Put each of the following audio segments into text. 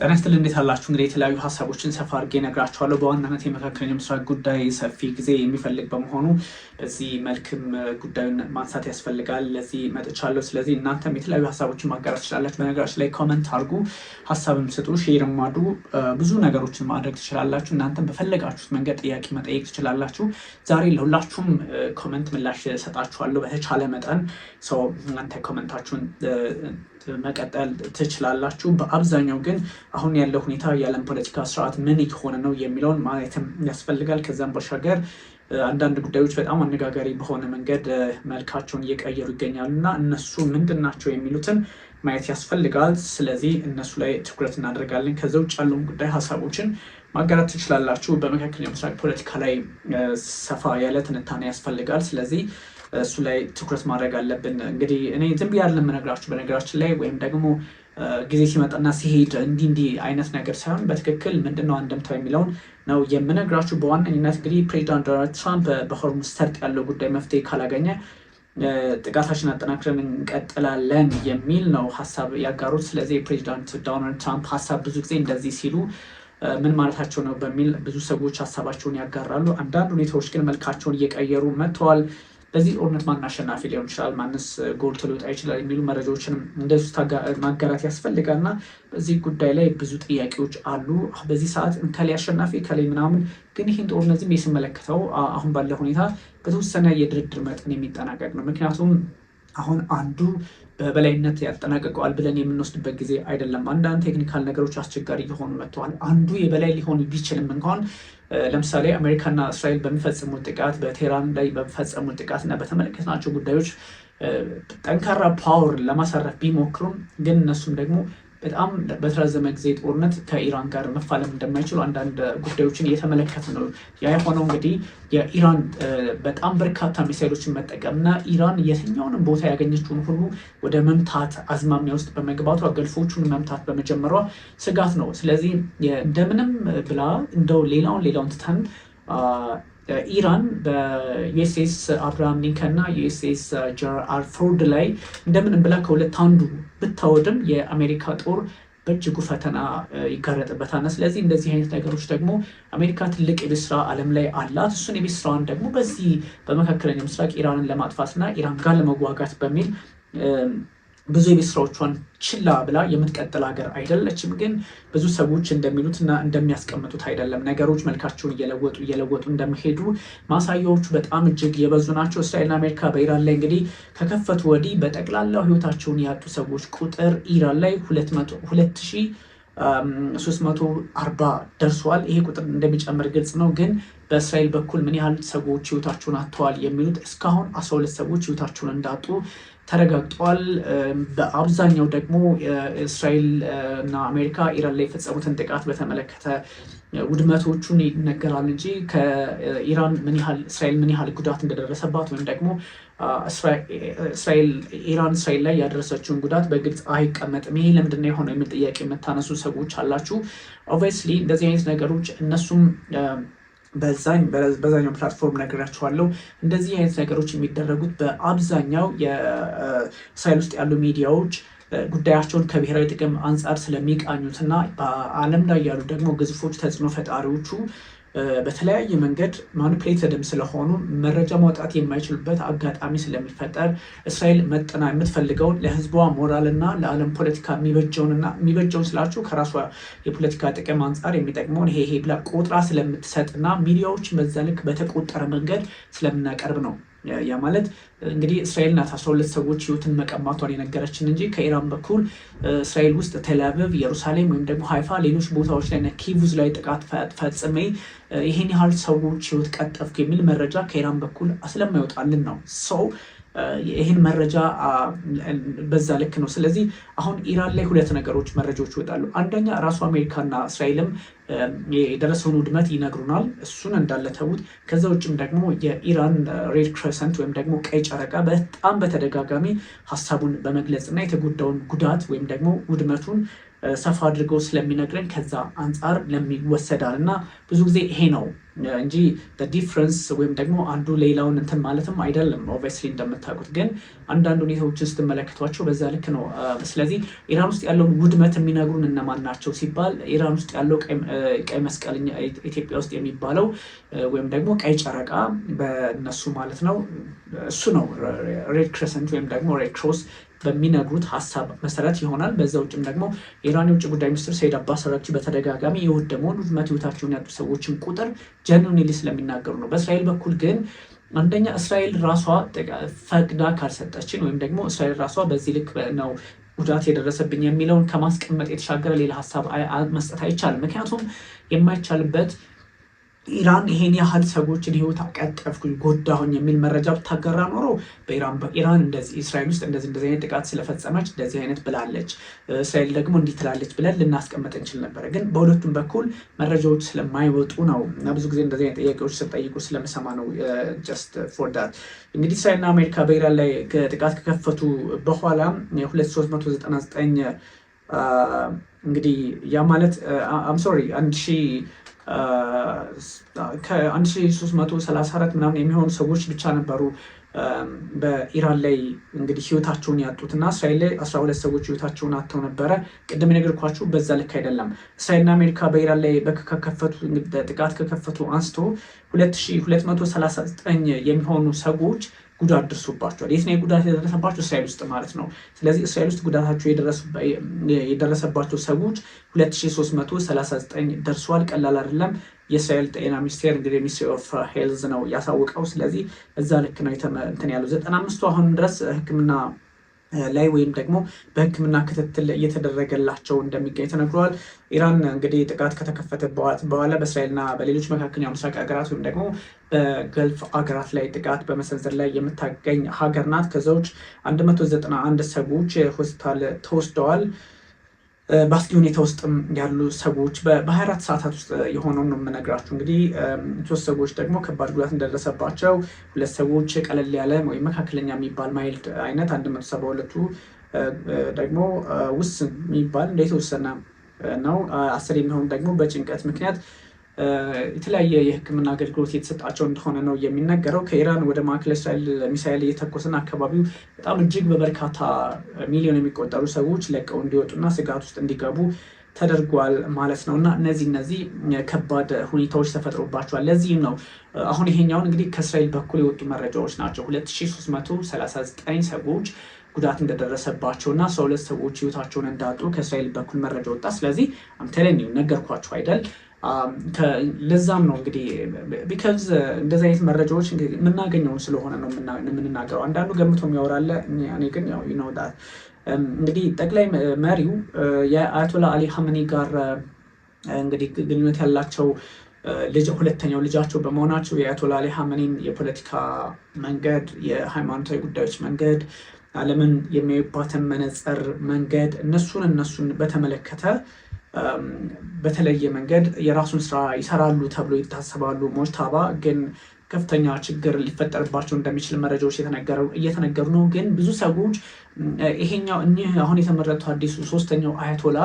ጤና ይስጥልኝ እንዴት አላችሁ? እንግዲህ የተለያዩ ሀሳቦችን ሰፋ አድርጌ እነግራችኋለሁ። በዋናነት የመካከለኛው ምስራቅ ጉዳይ ሰፊ ጊዜ የሚፈልግ በመሆኑ በዚህ መልክም ጉዳዩን ማንሳት ያስፈልጋል። ለዚህ መጥቻለሁ። ስለዚህ እናንተም የተለያዩ ሀሳቦችን ማጋራት ትችላላችሁ። በነገራችን ላይ ኮመንት አድርጉ፣ ሀሳብም ስጡ፣ ሼርም አድርጉ። ብዙ ነገሮችን ማድረግ ትችላላችሁ። እናንተም በፈለጋችሁት መንገድ ጥያቄ መጠየቅ ትችላላችሁ። ዛሬ ለሁላችሁም ኮመንት ምላሽ ሰጣችኋለሁ በተቻለ መጠን። ሰው እናንተ ኮመንታችሁን መቀጠል ትችላላችሁ። በአብዛኛው ግን አሁን ያለው ሁኔታ የዓለም ፖለቲካ ስርዓት ምን እየሆነ ነው የሚለውን ማየትም ያስፈልጋል። ከዛም ባሻገር አንዳንድ ጉዳዮች በጣም አነጋጋሪ በሆነ መንገድ መልካቸውን እየቀየሩ ይገኛሉ እና እነሱ ምንድን ናቸው የሚሉትን ማየት ያስፈልጋል። ስለዚህ እነሱ ላይ ትኩረት እናደርጋለን። ከዛ ውጭ ያለውን ጉዳይ ሀሳቦችን ማጋራት ትችላላችሁ። በመካከለኛው ምስራቅ ፖለቲካ ላይ ሰፋ ያለ ትንታኔ ያስፈልጋል። ስለዚህ እሱ ላይ ትኩረት ማድረግ አለብን። እንግዲህ እኔ ዝም ብዬ አይደለም የምነግራችሁ በነገራችን ላይ ወይም ደግሞ ጊዜ ሲመጣና ሲሄድ እንዲህ አይነት ነገር ሳይሆን በትክክል ምንድነው አንድምታው የሚለውን ነው የምነግራችሁ። በዋነኝነት እንግዲህ ፕሬዚዳንት ዶናልድ ትራምፕ በሆርሙዝ ሰርጥ ያለው ጉዳይ መፍትሄ ካላገኘ ጥቃታችን አጠናክረን እንቀጥላለን የሚል ነው ሀሳብ ያጋሩት። ስለዚህ የፕሬዚዳንት ዶናልድ ትራምፕ ሀሳብ ብዙ ጊዜ እንደዚህ ሲሉ ምን ማለታቸው ነው በሚል ብዙ ሰዎች ሀሳባቸውን ያጋራሉ። አንዳንድ ሁኔታዎች ግን መልካቸውን እየቀየሩ መጥተዋል። በዚህ ጦርነት ማን አሸናፊ ሊሆን ይችላል፣ ማንስ ጎልቶ ሊወጣ ይችላል የሚሉ መረጃዎችንም እንደሱ ማጋራት ያስፈልጋል እና በዚህ ጉዳይ ላይ ብዙ ጥያቄዎች አሉ። በዚህ ሰዓት ከሌ አሸናፊ ከሌ ምናምን፣ ግን ይህን ጦርነት ዝም ስመለከተው አሁን ባለ ሁኔታ በተወሰነ የድርድር መጠን የሚጠናቀቅ ነው። ምክንያቱም አሁን አንዱ በበላይነት ያጠናቀቀዋል ብለን የምንወስድበት ጊዜ አይደለም። አንዳንድ ቴክኒካል ነገሮች አስቸጋሪ እየሆኑ መጥተዋል። አንዱ የበላይ ሊሆን ቢችልም እንኳን ለምሳሌ አሜሪካና እስራኤል በሚፈጽሙት ጥቃት፣ በቴህራን ላይ በሚፈጽሙት ጥቃት እና በተመለከትናቸው ጉዳዮች ጠንካራ ፓወር ለማሳረፍ ቢሞክሩም ግን እነሱም ደግሞ በጣም በተራዘመ ጊዜ ጦርነት ከኢራን ጋር መፋለም እንደማይችሉ አንዳንድ ጉዳዮችን እየተመለከት ነው። ያ የሆነው እንግዲህ የኢራን በጣም በርካታ ሚሳይሎችን መጠቀምና ኢራን የትኛውንም ቦታ ያገኘችውን ሁሉ ወደ መምታት አዝማሚያ ውስጥ በመግባቷ ገልፎቹን መምታት በመጀመሯ ስጋት ነው። ስለዚህ እንደምንም ብላ እንደው ሌላውን ትተን ኢራን በዩኤስኤስ አብርሃም ሊንከን እና ዩኤስኤስ ጀራልድ ፎርድ ላይ እንደምንም ብላ ከሁለት አንዱ ብታወድም የአሜሪካ ጦር በእጅጉ ፈተና ይጋረጥበታል። ስለዚህ እንደዚህ አይነት ነገሮች ደግሞ አሜሪካ ትልቅ የቤት ስራ ዓለም ላይ አላት። እሱን የቤት ስራዋን ደግሞ በዚህ በመካከለኛው ምስራቅ ኢራንን ለማጥፋትና ኢራን ጋር ለመዋጋት በሚል ብዙ የቤት ስራዎቿን ችላ ብላ የምትቀጥል ሀገር አይደለችም። ግን ብዙ ሰዎች እንደሚሉትና እንደሚያስቀምጡት አይደለም። ነገሮች መልካቸውን እየለወጡ እንደሚሄዱ ማሳያዎቹ በጣም እጅግ የበዙ ናቸው። እስራኤልና አሜሪካ በኢራን ላይ እንግዲህ ከከፈቱ ወዲህ በጠቅላላው ህይወታቸውን ያጡ ሰዎች ቁጥር ኢራን ላይ 2340 ደርሷል። ይሄ ቁጥር እንደሚጨምር ግልጽ ነው። ግን በእስራኤል በኩል ምን ያህል ሰዎች ህይወታቸውን አጥተዋል የሚሉት እስካሁን 12 ሰዎች ህይወታቸውን እንዳጡ ተረጋግጧል። በአብዛኛው ደግሞ እስራኤል እና አሜሪካ ኢራን ላይ የፈጸሙትን ጥቃት በተመለከተ ውድመቶቹን ይነገራል እንጂ ከኢራን እስራኤል ምን ያህል ጉዳት እንደደረሰባት ወይም ደግሞ ኢራን እስራኤል ላይ ያደረሰችውን ጉዳት በግልጽ አይቀመጥም። ይሄ ለምንድን ነው የሆነው የሚል ጥያቄ የምታነሱ ሰዎች አላችሁ። ኦብቪየስሊ እንደዚህ አይነት ነገሮች እነሱም በዛኛው ፕላትፎርም ነግራችኋለሁ። እንደዚህ አይነት ነገሮች የሚደረጉት በአብዛኛው የእስራኤል ውስጥ ያሉ ሚዲያዎች ጉዳያቸውን ከብሔራዊ ጥቅም አንጻር ስለሚቃኙትና በዓለም ላይ ያሉ ደግሞ ግዙፎች ተጽዕኖ ፈጣሪዎቹ በተለያየ መንገድ ማኒፕሌትድም ስለሆኑ መረጃ ማውጣት የማይችሉበት አጋጣሚ ስለሚፈጠር እስራኤል መጠና የምትፈልገውን ለሕዝቧ ሞራልና ለዓለም ፖለቲካ የሚበጀውን ስላችሁ ከራሷ የፖለቲካ ጥቅም አንጻር የሚጠቅመውን ይሄ ብላ ቆጥራ ስለምትሰጥና ሚዲያዎች በዛ ልክ በተቆጠረ መንገድ ስለምናቀርብ ነው። ያ ማለት እንግዲህ እስራኤል ናት 12 ሰዎች ህይወትን መቀማቷን የነገረችን እንጂ ከኢራን በኩል እስራኤል ውስጥ ቴልአቪቭ፣ ኢየሩሳሌም ወይም ደግሞ ሃይፋ፣ ሌሎች ቦታዎች ላይ ኪቡዝ ላይ ጥቃት ፈጽሜ ይህን ያህል ሰዎች ህይወት ቀጠፍኩ የሚል መረጃ ከኢራን በኩል ስለማይወጣልን ነው ሰው ይህን መረጃ በዛ ልክ ነው። ስለዚህ አሁን ኢራን ላይ ሁለት መረጃዎች ይወጣሉ። አንደኛ ራሱ አሜሪካና እስራኤልም የደረሰውን ውድመት ይነግሩናል። እሱን እንዳለ ተዉት። ከዛ ውጭም ደግሞ የኢራን ሬድ ክሬሰንት ወይም ደግሞ ቀይ ጨረቃ በጣም በተደጋጋሚ ሀሳቡን በመግለጽ እና የተጎዳውን ጉዳት ወይም ደግሞ ውድመቱን ሰፋ አድርገው ስለሚነግረን ከዛ አንጻር ለሚወሰዳል እና ብዙ ጊዜ ይሄ ነው እንጂ ዲፍረንስ ወይም ደግሞ አንዱ ሌላውን እንትን ማለትም አይደለም። ኦብቪየስሊ እንደምታውቁት ግን አንዳንድ ሁኔታዎችን ስትመለከቷቸው በዛ ልክ ነው። ስለዚህ ኢራን ውስጥ ያለውን ውድመት የሚነግሩን እነማን ናቸው ሲባል ኢራን ውስጥ ያለው ቀይ መስቀል ኢትዮጵያ ውስጥ የሚባለው ወይም ደግሞ ቀይ ጨረቃ በእነሱ ማለት ነው እሱ ነው ሬድ ክሬሰንት ወይም ደግሞ ሬድ ክሮስ በሚነግሩት ሀሳብ መሰረት ይሆናል። በዛ ውጭም ደግሞ የኢራን የውጭ ጉዳይ ሚኒስትር ሰይድ አባስ አራግቺ በተደጋጋሚ የወደመውን ውድመት ህይወታቸውን ያጡ ሰዎችን ቁጥር ጀኑዊንሊ ስለሚናገሩ ነው። በእስራኤል በኩል ግን አንደኛ እስራኤል ራሷ ፈቅዳ ካልሰጠችን ወይም ደግሞ እስራኤል ራሷ በዚህ ልክ ነው ጉዳት የደረሰብኝ የሚለውን ከማስቀመጥ የተሻገረ ሌላ ሀሳብ መስጠት አይቻልም። ምክንያቱም የማይቻልበት ኢራን ይሄን ያህል ሰዎችን ህይወት አቀጠፍኩኝ ጎዳሁኝ የሚል መረጃ ብታገራ ኖሮ በኢራን እንደዚህ እስራኤል ውስጥ እንደዚህ አይነት ጥቃት ስለፈጸመች እንደዚህ አይነት ብላለች፣ እስራኤል ደግሞ እንዲህ ትላለች ብለን ልናስቀምጥ እንችል ነበረ። ግን በሁለቱም በኩል መረጃዎች ስለማይወጡ ነው እና ብዙ ጊዜ እንደዚህ አይነት ጥያቄዎች ስጠይቁ ስለምሰማ ነው። ጀስት ፎር ዳት እንግዲህ እስራኤልና አሜሪካ በኢራን ላይ ጥቃት ከከፈቱ በኋላ 2399 እንግዲህ ያ ማለት ሶሪ 1334 ምናምን የሚሆኑ ሰዎች ብቻ ነበሩ በኢራን ላይ እንግዲህ ህይወታቸውን ያጡት እና እስራኤል ላይ 12 ሰዎች ህይወታቸውን አጥተው ነበረ። ቅድም የነገርኳችሁ በዛ ልክ አይደለም። እስራኤልና አሜሪካ በኢራን ላይ ጥቃት ከከፈቱ አንስቶ 2239 የሚሆኑ ሰዎች ጉዳት ደርሶባቸዋል። የት ነው ጉዳት የደረሰባቸው? እስራኤል ውስጥ ማለት ነው። ስለዚህ እስራኤል ውስጥ ጉዳታቸው የደረሰባቸው ሰዎች 2339 ደርሷል። ቀላል አይደለም። የእስራኤል ጤና ሚኒስቴር እንግዲህ ሚኒስትሪ ኦፍ ሄልዝ ነው ያሳወቀው። ስለዚህ እዛ ልክ ነው እንትን ያለው 95ቱ አሁን ድረስ ሕክምና ላይ ወይም ደግሞ በህክምና ክትትል እየተደረገላቸው እንደሚገኝ ተነግሯል። ኢራን እንግዲህ ጥቃት ከተከፈተ በኋላ በእስራኤልና በሌሎች መካከለኛው ምስራቅ ሀገራት ወይም ደግሞ በገልፍ ሀገራት ላይ ጥቃት በመሰንዘር ላይ የምታገኝ ሀገር ናት። ከዛ ውጭ 191 ሰዎች ሆስፒታል ተወስደዋል። በአስጊ ሁኔታ ውስጥም ያሉ ሰዎች በ24 ሰዓታት ውስጥ የሆነውን ነው የምነግራችሁ። እንግዲህ 3 ሰዎች ደግሞ ከባድ ጉዳት እንደደረሰባቸው፣ 2 ሰዎች ቀለል ያለ ወይም መካከለኛ የሚባል ማይልድ አይነት፣ 172ቱ ደግሞ ውስን የሚባል እንደተወሰነ ነው። 10 የሚሆኑ ደግሞ በጭንቀት ምክንያት የተለያየ የሕክምና አገልግሎት የተሰጣቸው እንደሆነ ነው የሚነገረው። ከኢራን ወደ ማዕከላዊ እስራኤል ሚሳኤል እየተኮሰና አካባቢው በጣም እጅግ በበርካታ ሚሊዮን የሚቆጠሩ ሰዎች ለቀው እንዲወጡና ስጋት ውስጥ እንዲገቡ ተደርጓል ማለት ነው። እና እነዚህ ከባድ ሁኔታዎች ተፈጥሮባቸዋል። ለዚህም ነው አሁን ይሄኛውን እንግዲህ ከእስራኤል በኩል የወጡ መረጃዎች ናቸው 2339 ሰዎች ጉዳት እንደደረሰባቸው እና 12 ሰዎች ህይወታቸውን እንዳጡ ከእስራኤል በኩል መረጃ ወጣ። ስለዚህ አምተለኝ ነገርኳቸው አይደል? ለዛም ነው እንግዲህ ቢካዝ እንደዚህ አይነት መረጃዎች የምናገኘውን ስለሆነ ነው የምንናገረው። አንዳንዱ ገምቶ የሚያወራለ፣ እኔ ግን ያው ይኖዳል። እንግዲህ ጠቅላይ መሪው የአያቶላ አሊ ሀመኒ ጋር እንግዲህ ግንኙነት ያላቸው ሁለተኛው ልጃቸው በመሆናቸው የአያቶላ አሊ ሀመኒን የፖለቲካ መንገድ፣ የሃይማኖታዊ ጉዳዮች መንገድ፣ ዓለምን የሚያዩባትን መነጽር መንገድ እነሱን በተመለከተ በተለየ መንገድ የራሱን ስራ ይሰራሉ ተብሎ ይታሰባሉ። ሞጅታባ ግን ከፍተኛ ችግር ሊፈጠርባቸው እንደሚችል መረጃዎች እየተነገሩ ነው። ግን ብዙ ሰዎች ይሄኛው እኒህ አሁን የተመረጡት አዲሱ 3ኛው አያቶላ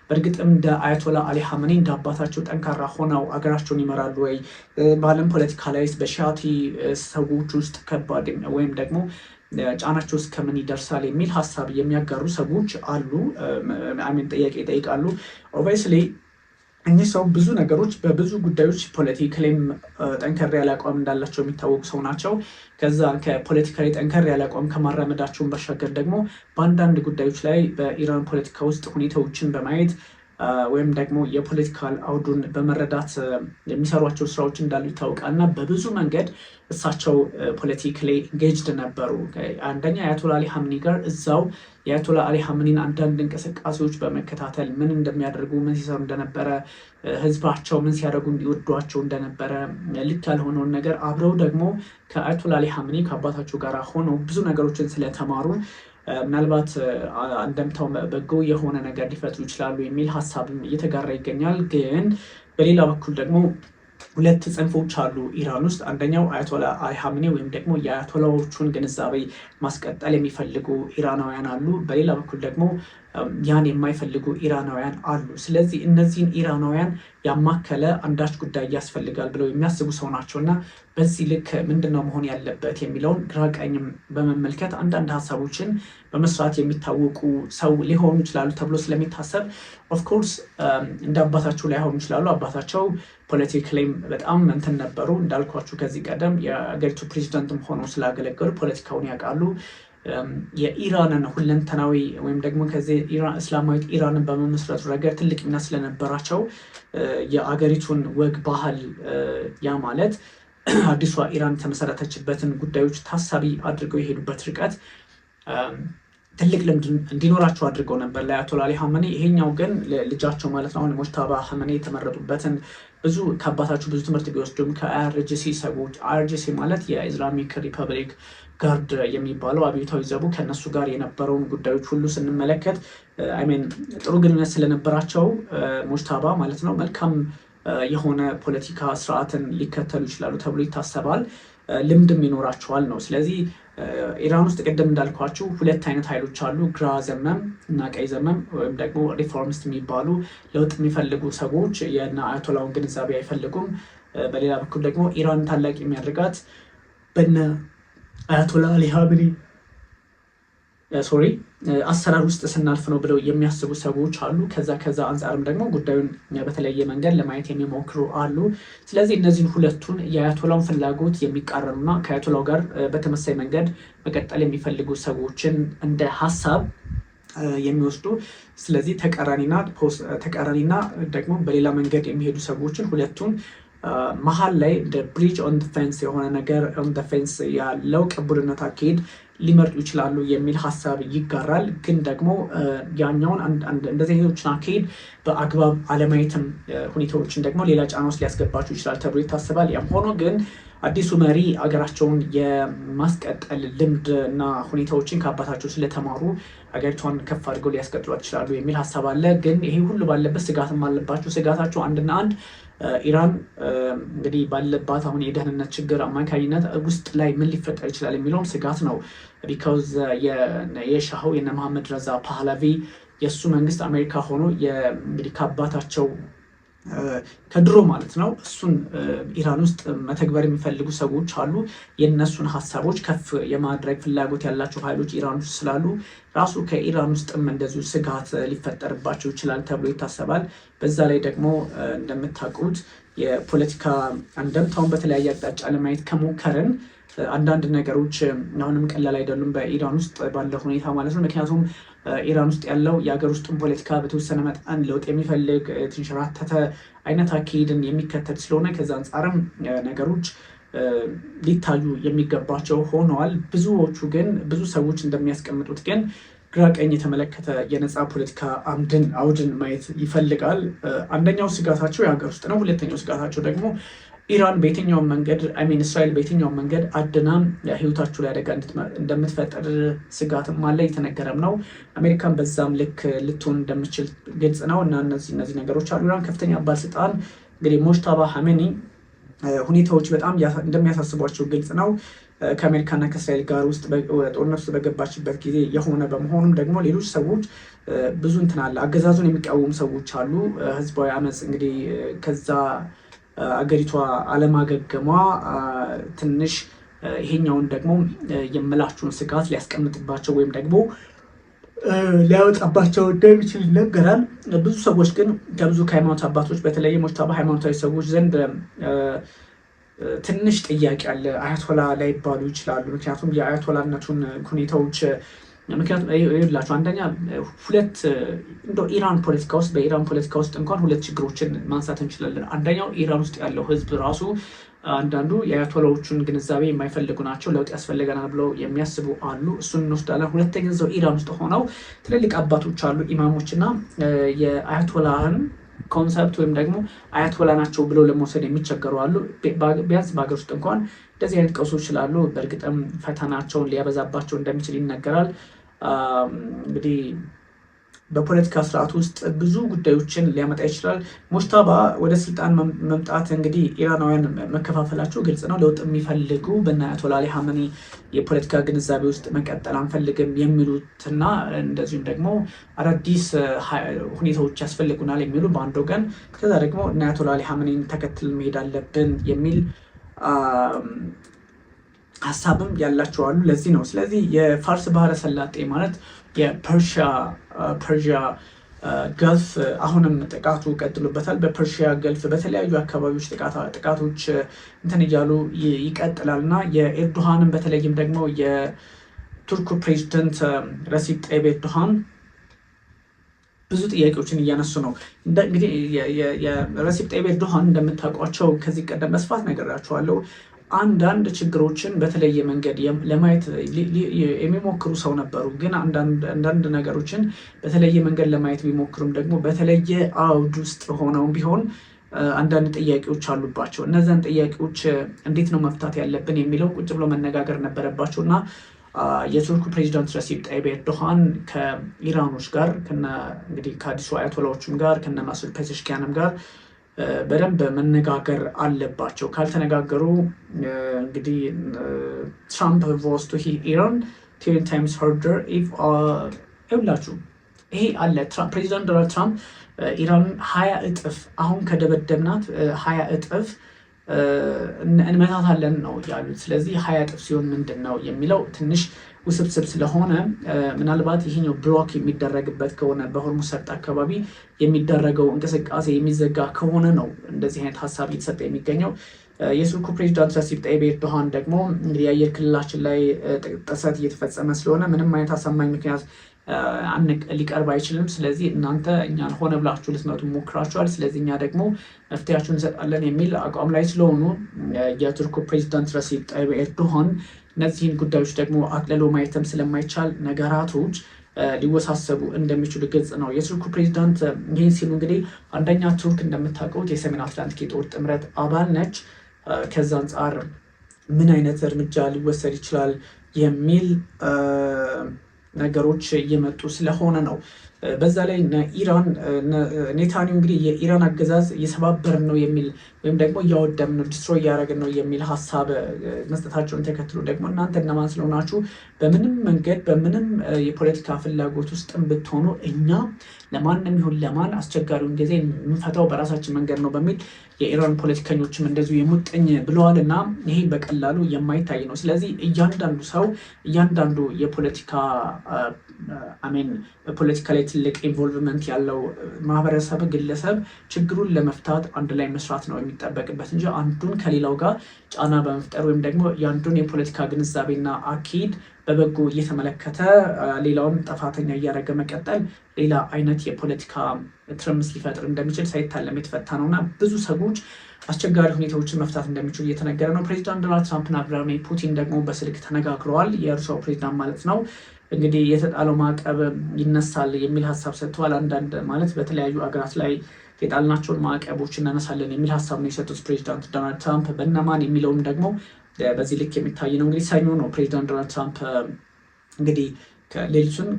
በእርግጥም እንደ አያቶላ አሊ ሀመኒ እንደ አባታቸው ጠንካራ ሆነው አገራቸውን ይመራሉ ወይ? በዓለም ፖለቲካ ላይ በሺአቲ ሰዎች ውስጥ ከባድ ወይም ደግሞ ጫናቸው እስከምን ይደርሳል የሚል ሀሳብ የሚያጋሩ ሰዎች አሉ። ጥያቄ ይጠይቃሉ። ኦብቪየስሊ እኚህ ሰው ብዙ ነገሮች በብዙ ጉዳዮች ፖለቲካሊም ጠንከር ያለ አቋም እንዳላቸው የሚታወቁ ሰው ናቸው። ከዛ ከፖለቲካሊ ጠንከር ያለ አቋም ከማራመዳቸውን ባሻገር ደግሞ በአንዳንድ ጉዳዮች ላይ በኢራን ፖለቲካ ውስጥ ሁኔታዎችን በማየት ወይም ደግሞ የፖለቲካል አውዱን በመረዳት የሚሰሯቸው ስራዎች እንዳሉ ይታወቃል እና በብዙ መንገድ እሳቸው ፖለቲካሊ ኢንጌጅድ ነበሩ። አንደኛ የአያቶላ አሊ ሀመኒ ጋር እዛው የአያቶላ አሊ ሀመኒን አንዳንድ እንቅስቃሴዎች በመከታተል ምን እንደሚያደርጉ፣ ምን ሲሰሩ እንደነበረ፣ ህዝባቸው ምን ሲያደርጉ እንዲወዷቸው እንደነበረ፣ ልክ ያልሆነውን ነገር አብረው ደግሞ ከአያቶላ አሊ ሀመኒ ከአባታቸው ጋር ሆነው ብዙ ነገሮችን ስለተማሩ ምናልባት አንደምታው በጎ የሆነ ነገር ሊፈጥሩ ይችላሉ የሚል ሀሳብም እየተጋራ ይገኛል። ግን በሌላ በኩል ደግሞ ሁለት ጽንፎች አሉ ኢራን ውስጥ። አንደኛው አያቶላ አሊ ሀመኒ ወይም ደግሞ የአያቶላዎቹን ግንዛቤ ማስቀጠል የሚፈልጉ ኢራናውያን አሉ። በሌላ በኩል ደግሞ ያን የማይፈልጉ ኢራናውያን አሉ። ስለዚህ እነዚህን ኢራናውያን ያማከለ አንዳች ጉዳይ ያስፈልጋል ብለው የሚያስቡ ሰው ናቸው እና በዚህ ልክ ምንድነው መሆን ያለበት የሚለውን ግራ ቀኝም በመመልከት አንዳንድ ሀሳቦችን በመስራት የሚታወቁ ሰው ሊሆኑ ይችላሉ ተብሎ ስለሚታሰብ ኦፍኮርስ እንደ አባታቸው ላይሆኑ ይችላሉ። አባታቸው ፖለቲካሊም በጣም እንትን ነበሩ እንዳልኳችሁ ከዚህ ቀደም የአገሪቱ ፕሬዚዳንትም ሆነው ስላገለገሉ ፖለቲካውን ያውቃሉ። የኢራንን ሁለንተናዊ ወይም ደግሞ ከዚህ እስላማዊት ኢራንን በመመስረቱ ረገድ ትልቅ ሚና ስለነበራቸው የአገሪቱን ወግ ባህል ያ ማለት አዲሷ ኢራን የተመሰረተችበትን ጉዳዮች ታሳቢ አድርገው የሄዱበት ርቀት ትልቅ ልምድ እንዲኖራቸው አድርገው ነበር ለአያቶላ አሊ ሀመኒ። ይሄኛው ግን ልጃቸው ማለት ነው አሁን ሙጅተባ ሀመኒ የተመረጡበትን ብዙ ከአባታቸው ብዙ ትምህርት ቢወስዱም ከአይአርጂሲ ሰዎች አይአርጂሲ ማለት የኢስላሚክ ሪፐብሊክ ጋርድ የሚባለው አብዮታዊ ዘቡ ከነሱ ጋር የነበረውን ጉዳዮች ሁሉ ስንመለከት አይሜን ጥሩ ግንኙነት ስለነበራቸው ሙጅተባ ማለት ነው መልካም የሆነ ፖለቲካ ስርዓትን ሊከተሉ ይችላሉ ተብሎ ይታሰባል። ልምድም ይኖራቸዋል ነው። ስለዚህ ኢራን ውስጥ ቅድም እንዳልኳችሁ ሁለት አይነት ኃይሎች አሉ፣ ግራ ዘመም እና ቀይ ዘመም ወይም ደግሞ ሪፎርሚስት የሚባሉ ለውጥ የሚፈልጉ ሰዎች የና አያቶላውን ግንዛቤ አይፈልጉም። በሌላ በኩል ደግሞ ኢራን ታላቅ የሚያደርጋት በነ አያቶላ አሊ ሀመኒ አሰራር ውስጥ ስናልፍ ነው ብለው የሚያስቡ ሰዎች አሉ። ከዛ አንጻርም ደግሞ ጉዳዩን በተለየ መንገድ ለማየት የሚሞክሩ አሉ። ስለዚህ እነዚህን ሁለቱን የአያቶላውን ፍላጎት የሚቃረኑና ከአያቶላው ጋር በተመሳይ መንገድ መቀጠል የሚፈልጉ ሰዎችን እንደ ሀሳብ የሚወስዱ ስለዚህ ተቃራኒና ደግሞ በሌላ መንገድ የሚሄዱ ሰዎችን ሁለቱን መሀል ላይ ብሪጅ ኦን ፌንስ የሆነ ነገር ኦን ፌንስ ያለው ቅቡልነት አካሄድ ሊመርጡ ይችላሉ የሚል ሀሳብ ይጋራል። ግን ደግሞ ያኛውን እንደዚህ አይነቶችን አካሄድ በአግባብ አለማየትም ሁኔታዎችን ደግሞ ሌላ ጫና ውስጥ ሊያስገባቸው ይችላል ተብሎ ይታሰባል። ያም ሆኖ ግን አዲሱ መሪ አገራቸውን የማስቀጠል ልምድ እና ሁኔታዎችን ከአባታቸው ስለተማሩ አገሪቷን ከፍ አድርገው ሊያስቀጥሏት ይችላሉ የሚል ሀሳብ አለ። ግን ይሄ ሁሉ ባለበት ስጋትም አለባቸው። ስጋታቸው አንድና አንድ ኢራን እንግዲህ ባለባት አሁን የደህንነት ችግር አማካኝነት ውስጥ ላይ ምን ሊፈጠር ይችላል የሚለውም ስጋት ነው። ቢካውዝ የሻኸው የነ መሐመድ ረዛ ፓህላቪ የእሱ መንግስት አሜሪካ ሆኖ እንግዲህ ከአባታቸው ከድሮ ማለት ነው እሱን ኢራን ውስጥ መተግበር የሚፈልጉ ሰዎች አሉ። የነሱን ሀሳቦች ከፍ የማድረግ ፍላጎት ያላቸው ኃይሎች ኢራን ውስጥ ስላሉ ራሱ ከኢራን ውስጥም እንደዚሁ ስጋት ሊፈጠርባቸው ይችላል ተብሎ ይታሰባል። በዛ ላይ ደግሞ እንደምታውቁት የፖለቲካ አንደምታውን በተለያየ አቅጣጫ ለማየት ከሞከርን አንዳንድ ነገሮች አሁንም ቀላል አይደሉም በኢራን ውስጥ ባለው ሁኔታ ማለት ነው። ምክንያቱም ኢራን ውስጥ ያለው የሀገር ውስጥን ፖለቲካ በተወሰነ መጠን ለውጥ የሚፈልግ ትንሸራተተ አይነት አካሄድን የሚከተል ስለሆነ ከዛ አንጻርም ነገሮች ሊታዩ የሚገባቸው ሆነዋል። ብዙዎቹ ግን ብዙ ሰዎች እንደሚያስቀምጡት ግን ግራ ቀኝ የተመለከተ የነፃ ፖለቲካ አውድን ማየት ይፈልጋል። አንደኛው ስጋታቸው የሀገር ውስጥ ነው። ሁለተኛው ስጋታቸው ደግሞ ኢራን በየትኛውም መንገድ እስራኤል በየትኛውም መንገድ አድና ህይወታቸው ላይ አደጋ እንደምትፈጠር ስጋትም አለ፣ የተነገረም ነው። አሜሪካን በዛም ልክ ልትሆን እንደምችል ግልጽ ነው እና እነዚህ ነገሮች አሉ። ኢራን ከፍተኛ ባለስልጣን እንግዲህ ሙጅተባ ሀመኒ ሁኔታዎች በጣም እንደሚያሳስቧቸው ግልጽ ነው። ከአሜሪካና ከእስራኤል ጋር ውስጥ ጦርነት ውስጥ በገባችበት ጊዜ የሆነ በመሆኑም ደግሞ ሌሎች ሰዎች ብዙ እንትን አለ፣ አገዛዙን የሚቃወሙ ሰዎች አሉ። ህዝባዊ አመፅ እንግዲህ ከዛ አገሪቷ አለማገገሟ ትንሽ ይሄኛውን ደግሞ የምላችሁን ስጋት ሊያስቀምጥባቸው ወይም ደግሞ ሊያወጣባቸው እንደሚችል ይነገራል። ብዙ ሰዎች ግን ከብዙ ከሃይማኖት አባቶች በተለይ ሙጅተባ ሃይማኖታዊ ሰዎች ዘንድ ትንሽ ጥያቄ አለ። አያቶላ ላይባሉ ይችላሉ። ምክንያቱም የአያቶላነቱን ሁኔታዎች ምክንያቱም ይላችሁ አንደኛ ሁለት ኢራን ፖለቲካ ውስጥ በኢራን ፖለቲካ ውስጥ እንኳን ሁለት ችግሮችን ማንሳት እንችላለን። አንደኛው ኢራን ውስጥ ያለው ህዝብ ራሱ አንዳንዱ የአያቶላዎቹን ግንዛቤ የማይፈልጉ ናቸው፣ ለውጥ ያስፈልገናል ብለው የሚያስቡ አሉ። እሱን እንወስዳለን። ሁለተኛ እዛው ኢራን ውስጥ ሆነው ትልልቅ አባቶች አሉ፣ ኢማሞች እና የአያቶላህን ኮንሰፕት ወይም ደግሞ አያቶላ ናቸው ብለው ለመውሰድ የሚቸገሩ አሉ። ቢያንስ በሀገር ውስጥ እንኳን እንደዚህ አይነት ቀውሶች ስላሉ በእርግጥም ፈተናቸውን ሊያበዛባቸው እንደሚችል ይነገራል። እንግዲህ በፖለቲካ ስርዓት ውስጥ ብዙ ጉዳዮችን ሊያመጣ ይችላል። ሙጅተባ ወደ ስልጣን መምጣት እንግዲህ ኢራናውያን መከፋፈላቸው ግልጽ ነው። ለውጥ የሚፈልጉ በእነ አያቶላ አሊ ሀመኒ የፖለቲካ ግንዛቤ ውስጥ መቀጠል አንፈልግም የሚሉትና እንደዚሁም ደግሞ አዳዲስ ሁኔታዎች ያስፈልጉናል የሚሉ በአንድ ወገን፣ ከዛ ደግሞ እነ አያቶላ አሊ ሀመኒን ተከትል መሄድ አለብን የሚል ሀሳብም ያላቸው አሉ። ለዚህ ነው ስለዚህ የፋርስ ባህረ ሰላጤ ማለት የፐርሺያ ገልፍ አሁንም ጥቃቱ ቀጥሎበታል። በፐርሺያ ገልፍ በተለያዩ አካባቢዎች ጥቃቶች እንትን እያሉ ይቀጥላል እና የኤርዶሃንን በተለይም ደግሞ የቱርኩ ፕሬዚደንት ረሲፕ ጣይብ ኤርዶሃን ብዙ ጥያቄዎችን እያነሱ ነው። እንግዲህ የረሲፕ ጣይብ ኤርዶሃን እንደምታውቋቸው ከዚህ ቀደም መስፋት ነገራቸዋለሁ። አንዳንድ ችግሮችን በተለየ መንገድ ለማየት የሚሞክሩ ሰው ነበሩ። ግን አንዳንድ ነገሮችን በተለየ መንገድ ለማየት ቢሞክሩም ደግሞ በተለየ አውድ ውስጥ ሆነውም ቢሆን አንዳንድ ጥያቄዎች አሉባቸው። እነዚያን ጥያቄዎች እንዴት ነው መፍታት ያለብን የሚለው ቁጭ ብሎ መነጋገር ነበረባቸው እና የቱርኩ ፕሬዚዳንት ረሲፕ ጣይብ ኤርዶሃን ከኢራኖች ጋር እንግዲህ ከአዲሱ አያቶላዎችም ጋር ከነ ማሱድ ፔዜሽኪያንም ጋር በደንብ መነጋገር አለባቸው። ካልተነጋገሩ እንግዲህ ትራምፕ ቮስ ቱ ኢራን 10 times harder ይብላችሁ ይሄ አለ። ፕሬዚዳንት ዶናልድ ትራምፕ ኢራንን 20 እጥፍ አሁን ከደበደብናት 20 እጥፍ እንመታታለን ነው ያሉት። ስለዚህ 20 እጥፍ ሲሆን ምንድን ነው የሚለው ትንሽ ውስብስብ ስለሆነ ምናልባት ይሄኛው ብሎክ የሚደረግበት ከሆነ በሆርሙዝ ሰርጥ አካባቢ የሚደረገው እንቅስቃሴ የሚዘጋ ከሆነ ነው እንደዚህ አይነት ሀሳብ እየተሰጠ የሚገኘው። የቱርኩ ፕሬዚዳንት ረሲፕ ጣይብ ኤርዶሃን ደግሞ እንግዲህ የአየር ክልላችን ላይ ጥሰት እየተፈጸመ ስለሆነ ምንም አይነት አሳማኝ ምክንያት ሊቀርብ አይችልም። ስለዚህ እናንተ እኛን ሆነ ብላችሁ ልትመቱ ሞክራችኋል፣ ስለዚህ እኛ ደግሞ መፍትሄያችሁን እንሰጣለን የሚል አቋም ላይ ስለሆኑ የቱርኩ ፕሬዚዳንት ረሲፕ ጣይብ ኤርዶሃን እነዚህን ጉዳዮች ደግሞ አቅልሎ ማየትም ስለማይቻል ነገራቶች ሊወሳሰቡ እንደሚችሉ ግልጽ ነው። የቱርኩ ፕሬዚዳንት ይህን ሲሉ እንግዲህ አንደኛ ቱርክ እንደምታውቁት የሰሜን አትላንቲክ የጦር ጥምረት አባል ነች። ከዛ አንጻር ምን አይነት እርምጃ ሊወሰድ ይችላል የሚል ነገሮች እየመጡ ስለሆነ ነው። በዛ ላይ ኢራን ኔታንያሁ እንግዲህ የኢራን አገዛዝ እየሰባበርን ነው የሚል ወይም ደግሞ እያወደምን ነው ዲስትሮይ እያደረግን ነው የሚል ሀሳብ መስጠታቸውን ተከትሎ ደግሞ እናንተ እነማን ስለሆናችሁ በምንም መንገድ በምንም የፖለቲካ ፍላጎት ውስጥም ብትሆኑ እኛ ለማንም ይሁን ለማን አስቸጋሪውን ጊዜ የምንፈታው በራሳችን መንገድ ነው በሚል የኢራን ፖለቲከኞችም እንደዚሁ የሙጥኝ ብለዋል እና ይሄ በቀላሉ የማይታይ ነው። ስለዚህ እያንዳንዱ ሰው እያንዳንዱ የፖለቲካ በፖለቲካ ላይ ትልቅ ኢንቮልቭመንት ያለው ማህበረሰብ ግለሰብ ችግሩን ለመፍታት አንድ ላይ መስራት ነው የሚጠበቅበት እንጂ አንዱን ከሌላው ጋር ጫና በመፍጠር ወይም ደግሞ የአንዱን የፖለቲካ ግንዛቤና አካሄድ በበጎ እየተመለከተ ሌላውን ጥፋተኛ እያደረገ መቀጠል ሌላ አይነት የፖለቲካ ትርምስ ሊፈጥር እንደሚችል ሳይታለም የተፈታ ነውና ብዙ ሰዎች አስቸጋሪ ሁኔታዎችን መፍታት እንደሚችሉ እየተነገረ ነው። ፕሬዚዳንት ዶናልድ ትራምፕና ቭላድሚር ፑቲን ደግሞ በስልክ ተነጋግረዋል። የሩሲያው ፕሬዚዳንት ማለት ነው። እንግዲህ የተጣለው ማዕቀብ ይነሳል የሚል ሀሳብ ሰጥተዋል። አንዳንድ ማለት በተለያዩ ሀገራት ላይ የጣልናቸውን ማዕቀቦች እናነሳለን የሚል ሀሳብ ነው የሰጡት ፕሬዚዳንት ዶናልድ ትራምፕ። በእነማን የሚለውም ደግሞ በዚህ ልክ የሚታይ ነው። እንግዲህ ሰኞ ነው ፕሬዚዳንት ዶናልድ ትራምፕ እንግዲህ ሌሊቱን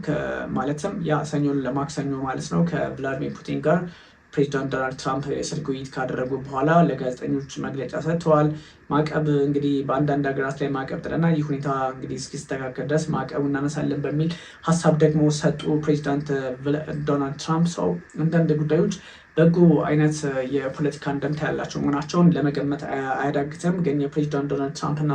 ማለትም ያ ሰኞን ለማክሰኞ ማለት ነው ከቭላድሚር ፑቲን ጋር ፕሬዚዳንት ዶናልድ ትራምፕ የስልክ ውይይት ካደረጉ በኋላ ለጋዜጠኞች መግለጫ ሰጥተዋል። ማዕቀብ እንግዲህ በአንዳንድ ሀገራት ላይ ማዕቀብ ጥለና ይህ ሁኔታ እንግዲህ እስኪስተካከል ድረስ ማዕቀቡ እናነሳለን በሚል ሀሳብ ደግሞ ሰጡ ፕሬዚዳንት ዶናልድ ትራምፕ። ሰው አንዳንድ ጉዳዮች በጎ አይነት የፖለቲካ እንደምታ ያላቸው መሆናቸውን ለመገመት አያዳግትም። ግን የፕሬዚዳንት ዶናልድ ትራምፕና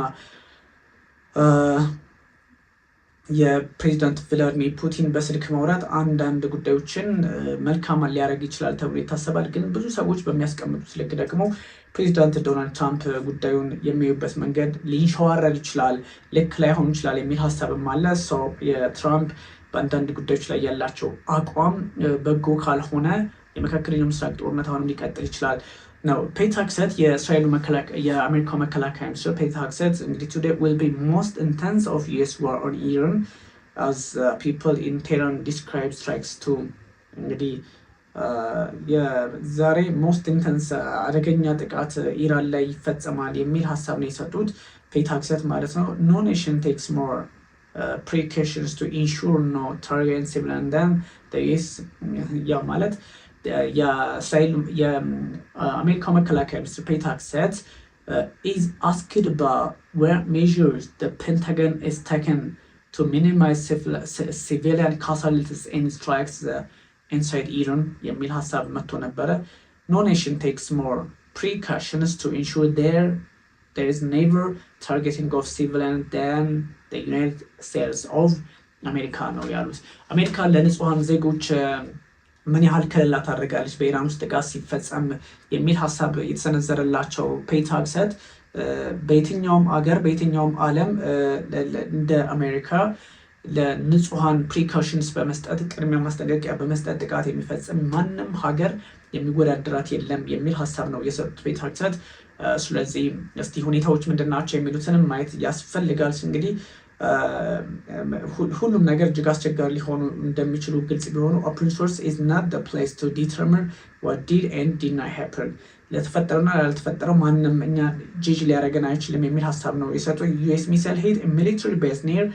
የፕሬዚዳንት ቭላድሚር ፑቲን በስልክ ማውራት አንዳንድ ጉዳዮችን መልካም ሊያደርግ ይችላል ተብሎ ይታሰባል። ግን ብዙ ሰዎች በሚያስቀምጡት ልክ ደግሞ ፕሬዚዳንት ዶናልድ ትራምፕ ጉዳዩን የሚያዩበት መንገድ ሊንሸዋረር ይችላል፣ ልክ ላይሆን ይችላል የሚል ሀሳብም አለ። ሰው የትራምፕ በአንዳንድ ጉዳዮች ላይ ያላቸው አቋም በጎ ካልሆነ የመካከለኛው ምስራቅ ጦርነት አሁንም ሊቀጥል ይችላል ነው። ፔት ሄግሴት የአሜሪካ መከላከያ ሚኒስትር ፔት ሄግሴት እንግዲህ today will be most intense of US war on Iran as people in Tehran describe strikes to እንግዲህ የዛሬ ሞስት ኢንተንስ አደገኛ ጥቃት ኢራን ላይ ይፈጸማል የሚል ሀሳብ ነው የሰጡት ፔት ሄግሴት ማለት ነው። no nation takes more precautions to ensure no target civilian then the US ያ ማለት የእስራኤል የአሜሪካ መከላከያ ሚኒስትር ፔት ሄግሴት is asked about where measures the Pentagon is taken to minimize civilian casualties and strikes inside Iran የሚል ሀሳብ መጥቶ ነበረ። No nation takes more precautions to ensure there is never targeting of civilians than the United States of America ነው ያሉት። አሜሪካ ለንጹሃን ዜጎች ምን ያህል ከለላ ታደርጋለች በኢራን ውስጥ ጥቃት ሲፈጸም የሚል ሀሳብ የተሰነዘረላቸው ፔት ሄግሴት በየትኛውም አገር በየትኛውም ዓለም እንደ አሜሪካ ለንጹሃን ፕሪካሽንስ በመስጠት ቅድሚያ ማስጠንቀቂያ በመስጠት ጥቃት የሚፈጽም ማንም ሀገር የሚወዳደራት የለም የሚል ሀሳብ ነው የሰጡት ፔት ሄግሴት። ስለዚህ እስቲ ሁኔታዎች ምንድናቸው የሚሉትንም ማየት ያስፈልጋል። እንግዲህ ሁሉም ነገር እጅግ አስቸጋሪ ሊሆኑ እንደሚችሉ ግልጽ ቢሆኑ open source is not the place to determine what did and did not happen ለተፈጠረውና ላልተፈጠረው ማንም እኛ ጂጅ ሊያደርገን አይችልም የሚል ሀሳብ ነው የሰጡ። US missile hit a military base near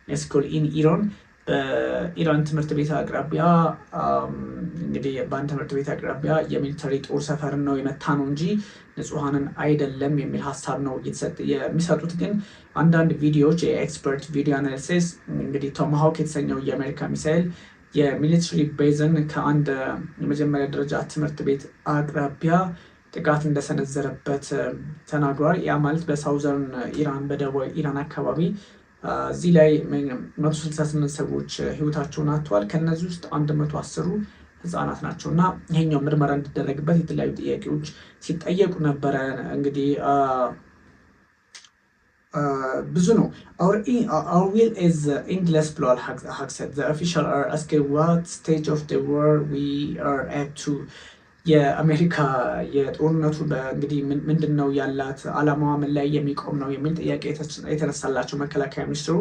a school in Iran በኢራን ትምህርት ቤት አቅራቢያ እንግዲህ በአንድ ትምህርት ቤት አቅራቢያ የሚሊተሪ ጦር ሰፈር ነው የመታ ነው እንጂ ንጹሃንን አይደለም የሚል ሀሳብ ነው የሚሰጡት። ግን አንዳንድ ቪዲዮዎች የኤክስፐርት ቪዲዮ አናሊሲስ እንግዲህ ቶማሃውክ የተሰኘው የአሜሪካ ሚሳይል የሚሊተሪ ቤዝን ከአንድ የመጀመሪያ ደረጃ ትምህርት ቤት አቅራቢያ ጥቃት እንደሰነዘረበት ተናግሯል። ያ ማለት በሳውዘርን ኢራን በደቡብ ኢራን አካባቢ እዚህ ላይ 168 ሰዎች ህይወታቸውን አጥተዋል። ከነዚህ ውስጥ 110ሩ ህፃናት ናቸው እና ይሄኛው ምርመራ እንዲደረግበት የተለያዩ ጥያቄዎች ሲጠየቁ ነበረ። እንግዲህ ብዙ ነው። our will is endless ብለዋል ሄግሴት። the official are asking what stage of the war we are at to የአሜሪካ የጦርነቱ እንግዲህ ምንድን ነው ያላት አላማዋ ምን ላይ የሚቆም ነው የሚል ጥያቄ የተነሳላቸው መከላከያ ሚኒስትሩ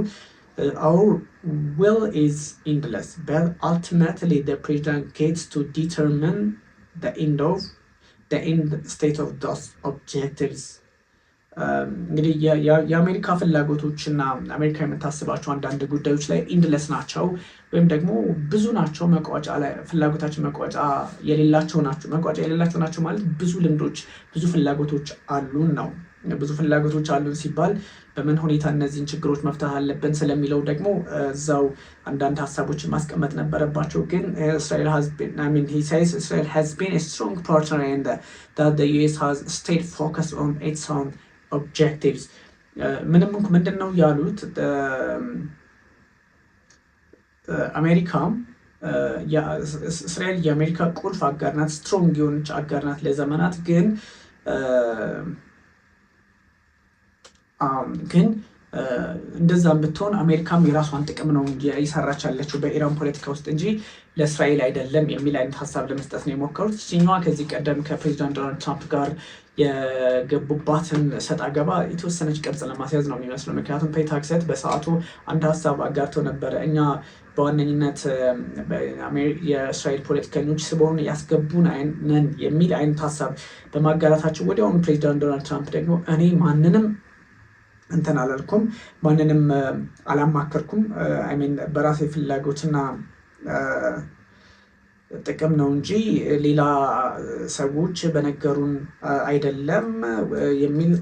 our will is endless but ultimately the president gets to determine the end state of those objectives እንግዲህ የአሜሪካ ፍላጎቶችና አሜሪካ የምታስባቸው አንዳንድ ጉዳዮች ላይ ኢንድለስ ናቸው ወይም ደግሞ ብዙ ናቸው። መቋጫ ላይ ፍላጎታችን መቋጫ የሌላቸው ናቸው ማለት ብዙ ልምዶች ብዙ ፍላጎቶች አሉን ነው። ብዙ ፍላጎቶች አሉን ሲባል በምን ሁኔታ እነዚህን ችግሮች መፍታት አለብን ስለሚለው ደግሞ እዛው አንዳንድ ሀሳቦችን ማስቀመጥ ነበረባቸው። ግን Israel has been a strong partner and that the US has stayed focused on its own objectives ምንድን ነው ያሉት አሜሪካ እስራኤል የአሜሪካ ቁልፍ አጋር ናት፣ ስትሮንግ የሆነች አጋር ናት ለዘመናት። ግን እንደዛም ብትሆን አሜሪካም የራሷን ጥቅም ነው እየሰራች ያለችው በኢራን ፖለቲካ ውስጥ እንጂ ለእስራኤል አይደለም የሚል አይነት ሀሳብ ለመስጠት ነው የሞከሩት። እኛዋ ከዚህ ቀደም ከፕሬዚዳንት ዶናልድ ትራምፕ ጋር የገቡባትን ሰጥ አገባ የተወሰነች ቅርጽ ለማስያዝ ነው የሚመስለው። ምክንያቱም ፔት ሄግሴት በሰዓቱ አንድ ሀሳብ አጋርተው ነበረ። እኛ በዋነኝነት የእስራኤል ፖለቲከኞች ስበውን ያስገቡን ነን የሚል አይነት ሀሳብ በማጋራታቸው ወዲያውኑ ፕሬዚዳንት ዶናልድ ትራምፕ ደግሞ እኔ ማንንም እንትን አላልኩም፣ ማንንም አላማከርኩም፣ በራሴ ፍላጎትና ጥቅም ነው እንጂ ሌላ ሰዎች በነገሩን አይደለም የሚል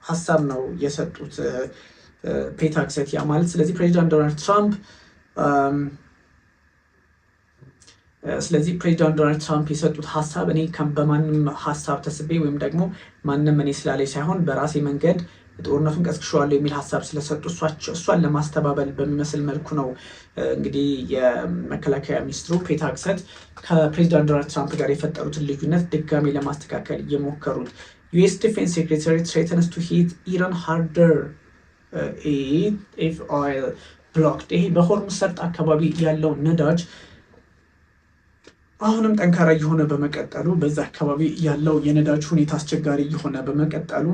ሀሳብ ነው የሰጡት ፔት ሄግሴት። ያ ማለት ስለዚህ ፕሬዚዳንት ዶናልድ ትራምፕ የሰጡት ሀሳብ እኔ በማንም ሀሳብ ተስቤ ወይም ደግሞ ማንም እኔ ስላለኝ ሳይሆን በራሴ መንገድ ጦርነቱን ቀስቅሸዋለሁ የሚል ሀሳብ ስለሰጡ እሷን ለማስተባበል በሚመስል መልኩ ነው እንግዲህ የመከላከያ ሚኒስትሩ ፔት ሄግሴት ከፕሬዚዳንት ዶናልድ ትራምፕ ጋር የፈጠሩትን ልዩነት ድጋሚ ለማስተካከል የሞከሩት። US Defense Secretary threatens to hit Iran harder if oil blocked። ይሄ በሆርሙዝ ሰርጥ አካባቢ ያለው ነዳጅ አሁንም ጠንካራ እየሆነ በመቀጠሉ በዛ አካባቢ ያለው የነዳጅ ሁኔታ አስቸጋሪ እየሆነ በመቀጠሉ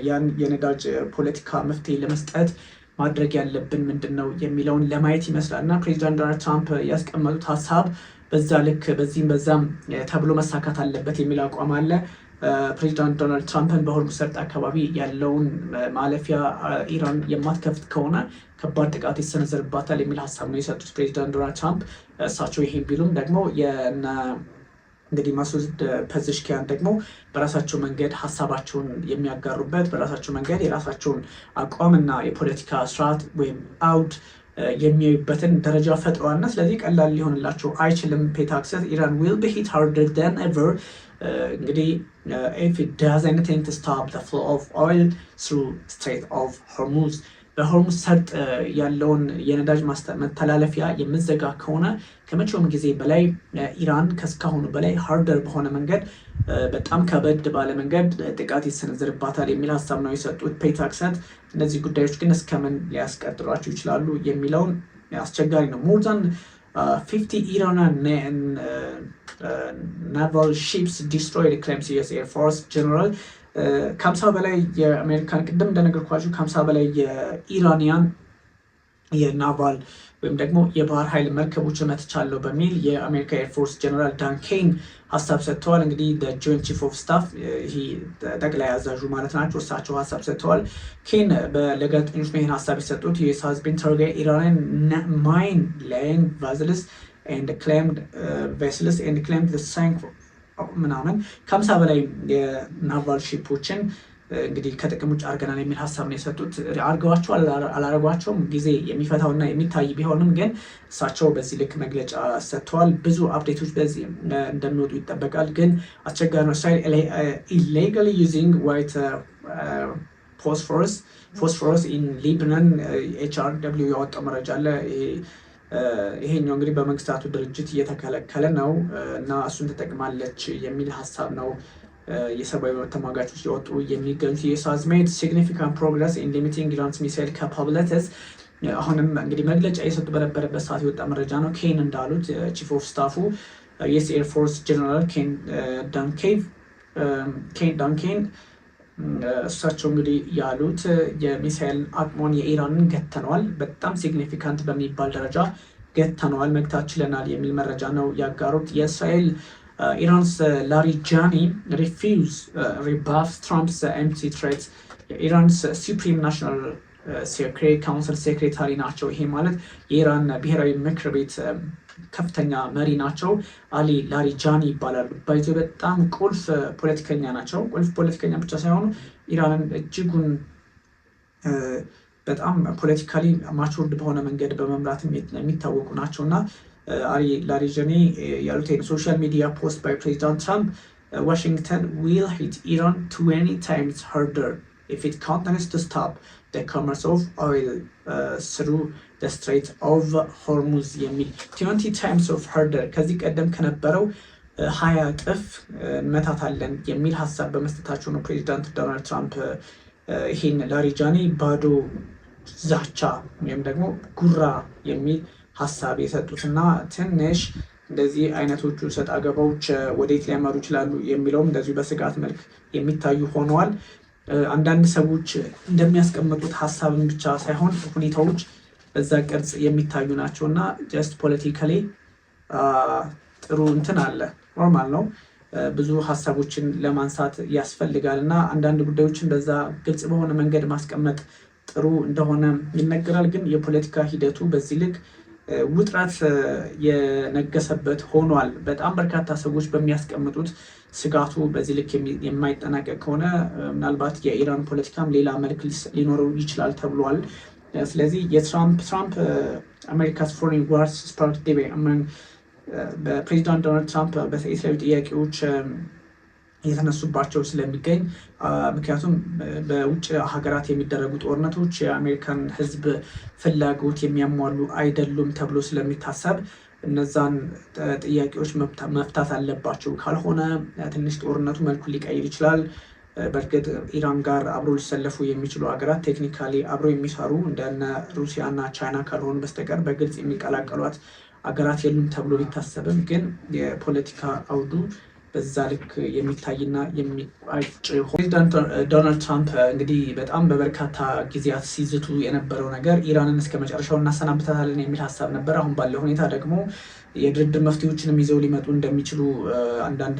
ያን የነዳጅ ፖለቲካ መፍትሄ ለመስጠት ማድረግ ያለብን ምንድን ነው የሚለውን ለማየት ይመስላል እና ፕሬዚዳንት ዶናልድ ትራምፕ ያስቀመጡት ሀሳብ በዛ ልክ በዚህም በዛም ተብሎ መሳካት አለበት የሚል አቋም አለ። ፕሬዚዳንት ዶናልድ ትራምፕን በሆርሙዝ ሰርጥ አካባቢ ያለውን ማለፊያ ኢራን የማትከፍት ከሆነ ከባድ ጥቃት ይሰነዘርባታል የሚል ሀሳብ ነው የሰጡት ፕሬዚዳንት ዶናልድ ትራምፕ። እሳቸው ይሄን ቢሉም ደግሞ እንግዲህ ማሱድ ፐዜሽኪያን ደግሞ በራሳቸው መንገድ ሀሳባቸውን የሚያጋሩበት በራሳቸው መንገድ የራሳቸውን አቋምና የፖለቲካ ስርዓት ወይም አውድ የሚያዩበትን ደረጃ ፈጥረዋልና ስለዚህ ቀላል ሊሆንላቸው አይችልም። ፔታክሰት ኢራን will be hit harder than ever እንግዲህ if it does anything to stop the flow of oil through Strait of Hormuz በሆርሙዝ ሰርጥ ያለውን የነዳጅ መተላለፊያ የምዘጋ ከሆነ ከመቼውም ጊዜ በላይ ኢራን ከስካሁኑ በላይ ሃርደር በሆነ መንገድ በጣም ከበድ ባለ መንገድ ጥቃት ይሰነዘርባታል የሚል ሀሳብ ነው የሰጡት ፔታክሰት። እነዚህ ጉዳዮች ግን እስከምን ሊያስቀጥሏቸው ይችላሉ የሚለውን አስቸጋሪ ነው። ሞር ዛን 50 Iranian naval ships destroyed claims US Air Force General ከ50 በላይ የአሜሪካን ቅድም እንደነገርኳችሁ ከ50 በላይ የኢራኒያን የናቫል ወይም ደግሞ የባህር ኃይል መርከቦች መትቻለሁ በሚል የአሜሪካ ኤርፎርስ ጀነራል ዳን ኬን ሀሳብ ሰጥተዋል። እንግዲህ ጆይንት ቺፍ ኦፍ ስታፍ ይሄ ጠቅላይ አዛዡ ማለት ናቸው። እሳቸው ሀሳብ ሰጥተዋል። ኬን ለጋዜጠኞች ነው ይህን ሀሳብ የሰጡት። ዩኤስ ሃዝ ቢን ታርጌቲንግ ኢራንን ማይን ላይን ቫዝልስ ኤንድ ክሌምድ ቬስልስ ኤንድ ክሌምድ ዘ ሳንክ ምናምን ከ50 በላይ የናቫል ሺፖችን እንግዲህ ከጥቅም ውጭ አድርገናል የሚል ሀሳብ ነው የሰጡት። አድርገዋቸው አላረጓቸውም ጊዜ የሚፈታውና የሚታይ ቢሆንም ግን እሳቸው በዚህ ልክ መግለጫ ሰጥተዋል። ብዙ አፕዴቶች በዚህ እንደሚወጡ ይጠበቃል። ግን አስቸጋሪ ነው። እስራኤል ኢሌጋሊ ዩዚንግ ዋይት ፎስፎረስ ኢን ሊባኖን HRW ያወጣው መረጃ አለ። ይሄኛው እንግዲህ በመንግስታቱ ድርጅት እየተከለከለ ነው እና እሱን ተጠቅማለች የሚል ሀሳብ ነው የሰብአዊ መብት ተሟጋቾች ሲወጡ የሚገኙት። ዩኤስ ሃዝ ሜድ ሲግኒፊካንት ፕሮግረስ ኢን ሊሚቲንግ ኢራንስ ሚሳይል ካፓቢሊቲስ። አሁንም እንግዲህ መግለጫ የሰጡ በነበረበት ሰዓት የወጣ መረጃ ነው። ኬን እንዳሉት ቺፍ ኦፍ ስታፉ ዩኤስ ኤርፎርስ ጀነራል ኬን ዳንኬን እሳቸው እንግዲህ ያሉት የሚሳይል አቅሞን የኢራንን ገተነዋል፣ በጣም ሲግኒፊካንት በሚባል ደረጃ ገተነዋል፣ መግታት ችለናል የሚል መረጃ ነው ያጋሩት። የእስራኤል ኢራንስ ላሪጃኒ ሪፊውዝ ሪባፍ ትራምፕስ ኤምፕቲ ትሬትስ የኢራንስ ሱፕሪም ናሽናል ሴክሬታሪ ካውንስል ሴክሬታሪ ናቸው። ይሄ ማለት የኢራን ብሔራዊ ምክር ቤት ከፍተኛ መሪ ናቸው። አሊ ላሪጃኒ ይባላሉ። ባይዞ በጣም ቁልፍ ፖለቲከኛ ናቸው። ቁልፍ ፖለቲከኛ ብቻ ሳይሆኑ ኢራንን እጅጉን በጣም ፖለቲካሊ ማቹርድ በሆነ መንገድ በመምራት የሚታወቁ ናቸው እና አሊ ላሪጃኒ ያሉት ሶሻል ሚዲያ ፖስት ባይ ፕሬዚዳንት ትራምፕ ዋሽንግተን ዊል ሂት ኢራን 20 times harder if it continues to stop the commerce of oil through the Strait of Hormuz የሚል 20 times of harder ከዚህ ቀደም ከነበረው 20 እጥፍ መታታለን የሚል ሀሳብ በመስጠታቸው ነው ፕሬዚዳንት ዶናልድ ትራምፕ ይህን ላሪጃኒ ባዶ ዛቻ ወይም ደግሞ ጉራ የሚል ሀሳብ የሰጡትና ትንሽ እንደዚህ አይነቶቹ ሰጥ አገባዎች ወዴት ሊያመሩ ይችላሉ የሚለውም እንደዚሁ በስጋት መልክ የሚታዩ ሆነዋል። አንዳንድ ሰዎች እንደሚያስቀምጡት ሀሳብን ብቻ ሳይሆን ሁኔታዎች በዛ ቅርጽ የሚታዩ ናቸው እና ጀስት ፖለቲካሊ ጥሩ እንትን አለ፣ ኖርማል ነው። ብዙ ሀሳቦችን ለማንሳት ያስፈልጋል እና አንዳንድ ጉዳዮችን በዛ ግልጽ በሆነ መንገድ ማስቀመጥ ጥሩ እንደሆነ ይነገራል። ግን የፖለቲካ ሂደቱ በዚህ ልክ ውጥረት የነገሰበት ሆኗል። በጣም በርካታ ሰዎች በሚያስቀምጡት ስጋቱ በዚህ ልክ የማይጠናቀቅ ከሆነ ምናልባት የኢራን ፖለቲካም ሌላ መልክ ሊኖረው ይችላል ተብሏል። ስለዚህ የትራምፕ አሜሪካስ ፎሬን ዋርስ ስፓርክ ዲቤት በፕሬዚዳንት ዶናልድ ትራምፕ የተለያዩ ጥያቄዎች የተነሱባቸው ስለሚገኝ ምክንያቱም በውጭ ሀገራት የሚደረጉ ጦርነቶች የአሜሪካን ሕዝብ ፍላጎት የሚያሟሉ አይደሉም ተብሎ ስለሚታሰብ እነዛን ጥያቄዎች መፍታት አለባቸው። ካልሆነ ትንሽ ጦርነቱ መልኩን ሊቀይር ይችላል። በእርግጥ ኢራን ጋር አብሮ ሊሰለፉ የሚችሉ ሀገራት ቴክኒካሊ አብሮ የሚሰሩ እንደነ ሩሲያ እና ቻይና ካልሆኑ በስተቀር በግልጽ የሚቀላቀሏት ሀገራት የሉም ተብሎ ቢታሰብም ግን የፖለቲካ አውዱ በዛ ልክ የሚታይና የሚቋጭ ፕሬዚዳንት ዶናልድ ትራምፕ እንግዲህ በጣም በበርካታ ጊዜያት ሲዝቱ የነበረው ነገር ኢራንን እስከ መጨረሻው እናሰናብታታለን የሚል ሀሳብ ነበር። አሁን ባለው ሁኔታ ደግሞ የድርድር መፍትሄዎችንም ይዘው ሊመጡ እንደሚችሉ አንዳንድ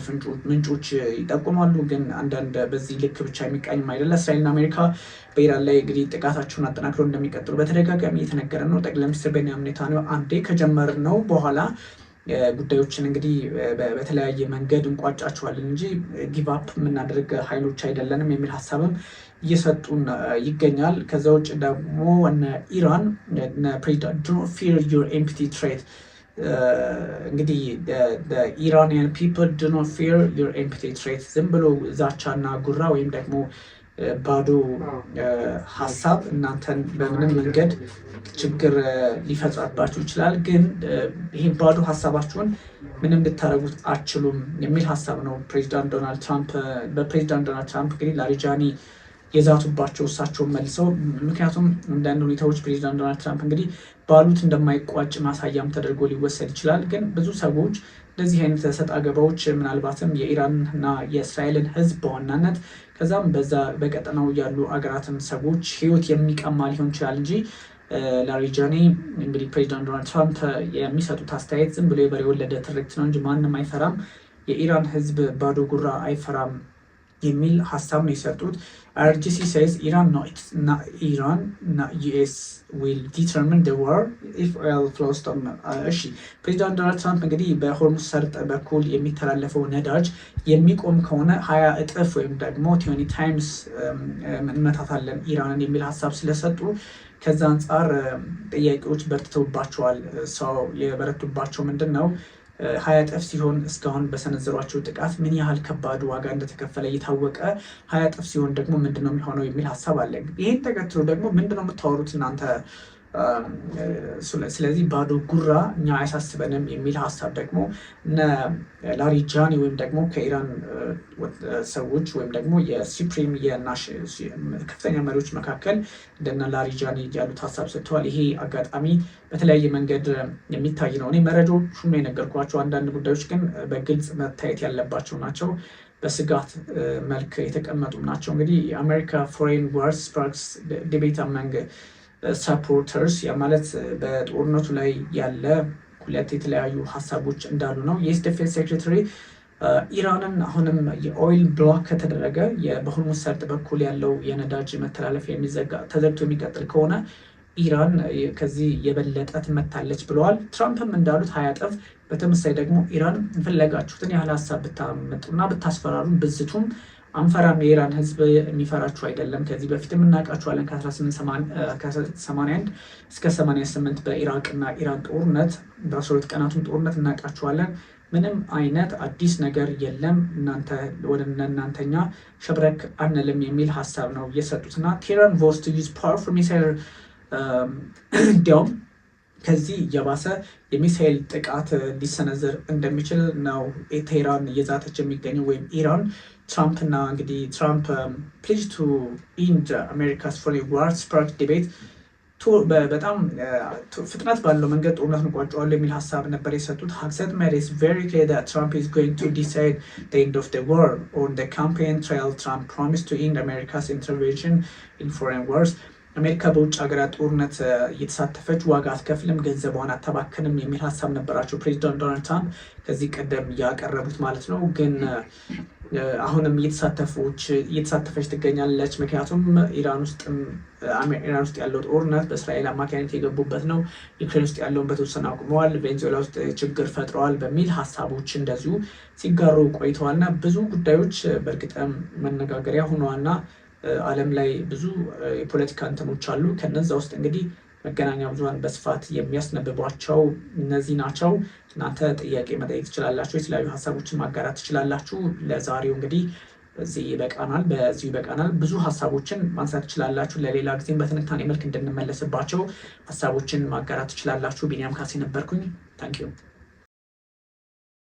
ምንጮች ይጠቁማሉ። ግን አንዳንድ በዚህ ልክ ብቻ የሚቃኝም አይደለም። እስራኤልና አሜሪካ በኢራን ላይ እንግዲህ ጥቃታቸውን አጠናክረው እንደሚቀጥሉ በተደጋጋሚ እየተነገረ ነው። ጠቅላይ ሚኒስትር ቤንያሚን ኔታንያሁ አንዴ ከጀመርነው በኋላ ጉዳዮችን እንግዲህ በተለያየ መንገድ እንቋጫቸዋለን እንጂ ጊቭአፕ የምናደርግ ኃይሎች አይደለንም የሚል ሀሳብም እየሰጡን ይገኛል። ከዛ ውጭ ደግሞ ኢራን ፕሬዚዳንት ዶንት ፊር ዩር ኤምፕቲ ትሬት እንግዲህ ኢራኒያን ፒፕል ዱ ኖት ፊር ዩር ኤምፕቲ ትሬት ዝም ብሎ ዛቻና ጉራ ወይም ደግሞ ባዶ ሀሳብ እናንተን በምንም መንገድ ችግር ሊፈጥርባችሁ ይችላል። ግን ይሄ ባዶ ሀሳባችሁን ምንም ልታደርጉት አትችሉም የሚል ሀሳብ ነው በፕሬዚዳንት ዶናልድ ትራምፕ እንግዲህ ላሪጃኒ የዛቱባቸው እሳቸውን መልሰው። ምክንያቱም አንዳንድ ሁኔታዎች ፕሬዚዳንት ዶናልድ ትራምፕ እንግዲህ ባሉት እንደማይቋጭ ማሳያም ተደርጎ ሊወሰድ ይችላል። ግን ብዙ ሰዎች እንደዚህ አይነት ሰጥ አገባዎች ምናልባትም የኢራንና የእስራኤልን ሕዝብ በዋናነት ከዛም በዛ በቀጠናው ያሉ አገራትን ሰዎች ህይወት የሚቀማ ሊሆን ይችላል እንጂ ላሪጃኒ እንግዲህ ፕሬዚዳንት ዶናልድ ትራምፕ የሚሰጡት አስተያየት ዝም ብሎ የበሬ ወለደ ትርክት ነው እንጂ ማንም አይፈራም፣ የኢራን ሕዝብ ባዶ ጉራ አይፈራም የሚል ሀሳብ ነው የሰጡት። RGC says Iran not US will determine the war if oil flows to እሺ ፕሬዚዳንት ዶናልድ ትራምፕ እንግዲህ በሆርሙዝ ሰርጥ በኩል የሚተላለፈው ነዳጅ የሚቆም ከሆነ 20 እጥፍ ወይም ደግሞ 20 ታይምስ እንመታታለን ኢራንን የሚል ሀሳብ ስለሰጡ ከዛ አንጻር ጥያቄዎች በርትተውባቸዋል። ሰው የበረቱባቸው ምንድን ነው 20 እጥፍ ሲሆን እስካሁን በሰነዘሯቸው ጥቃት ምን ያህል ከባድ ዋጋ እንደተከፈለ እየታወቀ 20 እጥፍ ሲሆን ደግሞ ምንድነው የሚሆነው የሚል ሀሳብ አለ። ይህን ተከትሎ ደግሞ ምንድነው የምታወሩት እናንተ? ስለዚህ ባዶ ጉራ እኛ አያሳስበንም የሚል ሀሳብ ደግሞ እነ ላሪጃኒ ወይም ደግሞ ከኢራን ሰዎች ወይም ደግሞ የሱፕሪም ከፍተኛ መሪዎች መካከል እንደነ ላሪጃኒ ያሉት ሀሳብ ሰጥተዋል። ይሄ አጋጣሚ በተለያየ መንገድ የሚታይ ነው። እኔ መረጃዎቹ ነው የነገርኳቸው። አንዳንድ ጉዳዮች ግን በግልጽ መታየት ያለባቸው ናቸው። በስጋት መልክ የተቀመጡ ናቸው። እንግዲህ የአሜሪካ ፎሬን ዋርስ ስፓርክስ ዲቤት አመንግ ሰፖርተርስ ያ ማለት በጦርነቱ ላይ ያለ ሁለት የተለያዩ ሀሳቦች እንዳሉ ነው። የዩኤስ ዲፌንስ ሴክሬታሪ ኢራንን አሁንም የኦይል ብሎክ ከተደረገ በሆርሙዝ ሰርጥ በኩል ያለው የነዳጅ መተላለፊያ ተዘግቶ የሚቀጥል ከሆነ ኢራን ከዚህ የበለጠ ትመታለች ብለዋል። ትራምፕም እንዳሉት 20 እጥፍ። በተመሳይ ደግሞ ኢራን የፈለጋችሁትን ያህል ሀሳብ ብታመጡና ብታስፈራሩን ብዝቱም አንፈራም፣ የኢራን ሕዝብ የሚፈራችሁ አይደለም። ከዚህ በፊትም እናውቃችኋለን። ከ1881 እስከ 88 በኢራቅና ኢራን ጦርነት በ12 ቀናቱን ጦርነት እናውቃችኋለን። ምንም አይነት አዲስ ነገር የለም፣ እናንተኛ ሸብረክ አንልም የሚል ሀሳብ ነው የሰጡትና ቴህራን ቮስ ቱ ዩዝ ፓወርፉል ሚሳይል እንዲያውም ከዚህ የባሰ የሚሳኤል ጥቃት ሊሰነዘር እንደሚችል ነው ቴህራን እየዛተች የሚገኘው ወይም ኢራን። ትራምፕ እና እንግዲህ ትራምፕ ፕሊዝ ቱ ኢንድ አሜሪካስ ፎሬን ዋር ስፓርክ ዲቤት በጣም ፍጥነት ባለው መንገድ ጦርነት እንቋጨዋለሁ የሚል ሀሳብ ነበር የሰጡት። ሀክሰት ሜድ ኢት ቬሪ ክሊር ዛት ትራምፕ ኢዝ ጎይንግ ቱ ዲሳይድ ዘ ኤንድ ኦፍ ዘ ዋር ኦን ዘ ካምፔን ትራይል ትራምፕ ፕሮሚስ ቱ ኢንድ አሜሪካስ ኢንተርቬንሽን ኢን ፎሬን ዋርስ አሜሪካ በውጭ ሀገራት ጦርነት እየተሳተፈች ዋጋ አትከፍልም፣ ገንዘቧን አታባክንም የሚል ሀሳብ ነበራቸው ፕሬዚዳንት ዶናልድ ትራምፕ ከዚህ ቀደም ያቀረቡት ማለት ነው። ግን አሁንም እየተሳተፈች ትገኛለች። ምክንያቱም ኢራን ውስጥ ያለው ጦርነት በእስራኤል አማካኝነት የገቡበት ነው። ዩክሬን ውስጥ ያለውን በተወሰነ አቁመዋል፣ ቬንዙዌላ ውስጥ ችግር ፈጥረዋል በሚል ሀሳቦች እንደዚሁ ሲጋሩ ቆይተዋልና ብዙ ጉዳዮች በእርግጥም መነጋገሪያ ሆነዋልና ዓለም ላይ ብዙ የፖለቲካ እንትኖች አሉ። ከነዛ ውስጥ እንግዲህ መገናኛ ብዙሃን በስፋት የሚያስነብቧቸው እነዚህ ናቸው። እናንተ ጥያቄ መጠየቅ ትችላላችሁ፣ የተለያዩ ሀሳቦችን ማጋራት ትችላላችሁ። ለዛሬው እንግዲህ በዚሁ ይበቃናል። ብዙ ሀሳቦችን ማንሳት ትችላላችሁ። ለሌላ ጊዜም በትንታኔ መልክ እንድንመለስባቸው ሀሳቦችን ማጋራት ትችላላችሁ። ቢኒያም ካሴ ነበርኩኝ። ታንኪዩ